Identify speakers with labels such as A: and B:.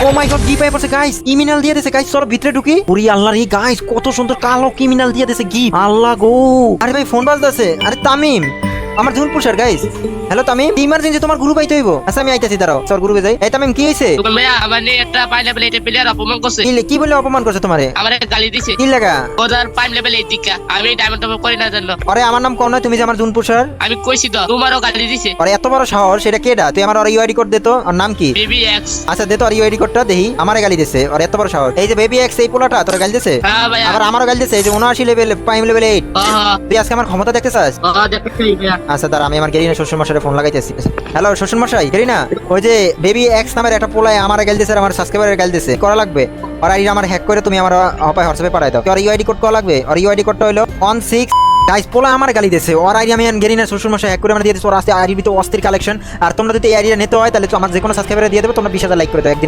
A: ও মাই god gift পাইছে guys, criminal দিয়ে দিয়েছে গাইস। সর ভিতরে ঢুকি। ওরে আল্লাহ রে গাইস, কত সুন্দর কালো ক্রিমিনাল দিয়ে দিয়েছে গিফট। আল্লাহ গো, আরে ভাই ফোন বাজতেছে। আরে তামিম, আমার Junpur sir guys. Hello Tamim, emergency তোমার গ্রুপ আইতে হইব। আচ্ছা আমি আইতাছি, দাঁড়াও স্যার গ্রুপে যাই। এই তামিম কি হইছে?
B: তুমি ভাইয়া আমার নিয়ে একটা পাই লেভেল এটা প্লেয়ার অপমান করছে।
A: কি বলে অপমান করছে তোমারে?
B: আমারে গালি দিছে।
A: কি লাগা?
B: ওদের পাই লেভেল এই টিকা আমি ডায়মন্ড টপ করি না জানো।
A: আরে আমার নাম কোন নয়, তুমি যে আমার জুনপুর স্যার।
B: আমি কইছি তো তোমারও গালি দিছে।
A: আরে এত বড় শহর, সেটা কেডা? তুই আমার ইউআইডি কোড দে তো। আর নাম কি?
B: Baby x.
A: আচ্ছা দে তো আর ইউআইডি কোডটা দেহি। আমারে গালি দিছে। আর এত বড় শহর, এই যে বেবি এক্স এই পোলাটা তোর গালি দিছে।
B: হ্যাঁ ভাইয়া।
A: আবার আমারও গালি দিছে। এই যে 79 লেভেল, প্রাইম লেভেল 8। তুই আজকে আমার ক্ষমতা দেখতে চাস?
B: দেখতেছি ভাইয়া।
A: আচ্ছা দাঁড়া, আমি আমার গেরিনা শ্বশুর মশাইয়ের ফোন লাগাইতেছি। হ্যালো শ্বশুর মশাই, গেরিনা, ওই যে বেবি এক্স নামের একটা পোলায় আমার গাল দিছে, আমার সাবস্ক্রাইবারের গাল দিছে। করা লাগবে আর আইডি আমার হ্যাক করে তুমি আমার অপায় হোয়াটসঅ্যাপে পাঠাই দাও। আর ইউআইডি কোড করা লাগবে। আর ইউআইডি কোডটা হলো 16 গাইস। পোলা আমার গালি দিছে, ওর আইডি আমি গেরিনা শ্বশুর মশাই হ্যাক করে আমরা দিয়ে দিছি। ওর আস্তে আইডি তো অস্থির কালেকশন। আর তোমরা যদি এই আইডিটা নিতে হয় তাহলে তো আমার যে কোনো সাবস্ক্রাইবারে দিয়ে দেবে। তোমরা 20,000 লাইক করে দাও একদিন।